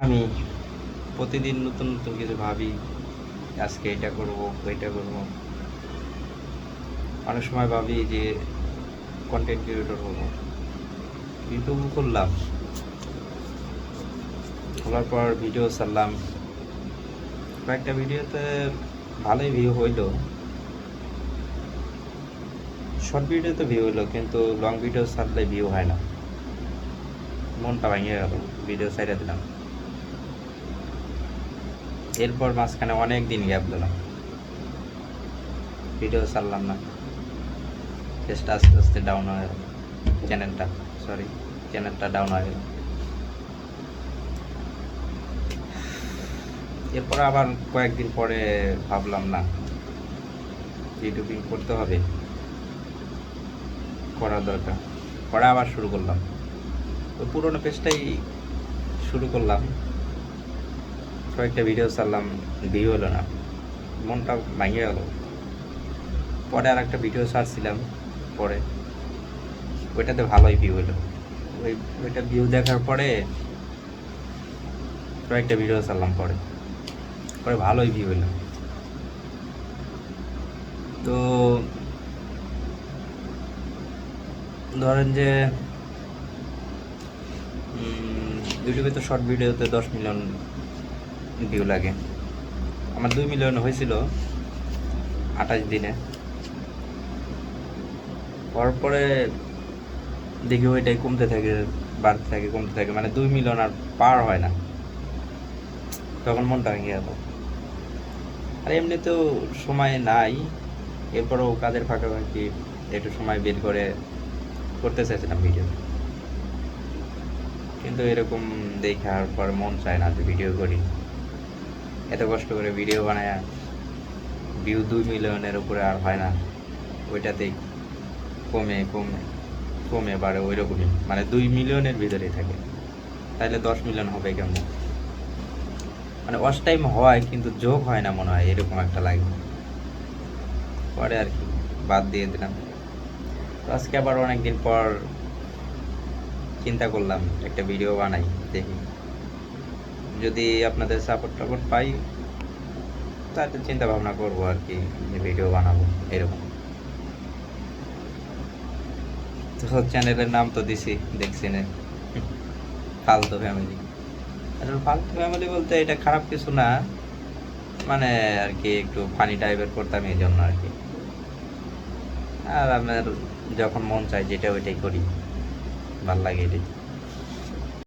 আমি প্রতিদিন নতুন নতুন কিছু ভাবি, আজকে এটা করব, ওইটা করব। অনেক সময় ভাবি যে কন্টেন্ট ক্রিয়েটর হব। ইউটিউব করলাম, খোলার পর ভিডিও ছাড়লাম। কয়েকটা ভিডিওতে ভালোই ভিউ হইলো, শর্ট ভিডিওতে ভিউ হইলো, কিন্তু লং ভিডিও ছাড়লে ভিউ হয় না। মনটা ভেঙে গেল, ভিডিও ছেড়ে দিলাম। এরপর মাঝখানে অনেক দিন গ্যাপ দিলাম, ভিডিও ছাড়লাম না। চেষ্টা আস্তে আস্তে ডাউন হয়ে গেল, চ্যানেলটা ডাউন হয়ে গেল। এরপর আবার কয়েকদিন পরে ভাবলাম না, ইউটিউবিং করতে হবে, করা দরকার। পরে আবার শুরু করলাম, ওই পুরোনো পেজটাই শুরু করলাম। কয়েকটা ভিডিও ছাড়লাম, ভিউ হলো না, মনটা ভেঙে গেল। পরে আর একটা ভিডিও ছাড়ছিলাম, পরে ওইটাতে ভালোই ভিউ হলো। ওইটা ভিউ দেখার পরে কয়েকটা ভিডিও ছাড়লাম, পরে পরে ভালোই ভিউ হলো। তো ধরেন যে ইউটিউবে তো শর্ট ভিডিওতে 10 মিলিয়ন ভিউ লাগে। আমার 2 মিলিয়ন হয়েছিল 28 দিনে। পরে দেখি ওইটাই কমতে থাকে, বাড়তে থাকে, কমতে থাকে, মানে 2 মিলিয়ন আর পার হয় না। তখন মনটা ভেঙে গেল। আর এমনিতেও সময় নাই, এরপরেও কাজের ফাঁকাফাঁকি একটু সময় বের করে করতে চাইছিলাম ভিডিও, কিন্তু এরকম দেখার পর মন চায় না যে ভিডিও করি। এত কষ্ট করে ভিডিও বানায়, ভিউ 2 মিলিয়নের উপরে আর হয় না। ওইটাতেই কমে কমে কমে বাড়ে, ওই রকমই, মানে 2 মিলিয়নের ভিতরেই থাকে। তাইলে 10 মিলিয়ন হবে কেমন? মানে ওয়াচ টাইম হয় কিন্তু যোগ হয় না মনে হয়, এরকম একটা লাগে। পরে আর কি বাদ দিয়ে দিলাম। তো আজকে আবার অনেকদিন পর চিন্তা করলাম একটা ভিডিও বানাই, দেখি যদি আপনাদের সাপোর্ট টাপোর্ট পাই তাহলে চিন্তা ভাবনা করবো আর কি, যে ভিডিও বানাবো এরকম। তো চ্যানেলের নাম তো দিছি, দেখছি না, ফালতু ফ্যামিলি। আসলে ফালতু ফ্যামিলি বলতে এটা খারাপ কিছু না, মানে আর কি একটু ফানি টাইপের করতাম এই জন্য আর কি। আর আমার যখন মন চায় যেটা ওইটাই করি, ভাল লাগে এটাই।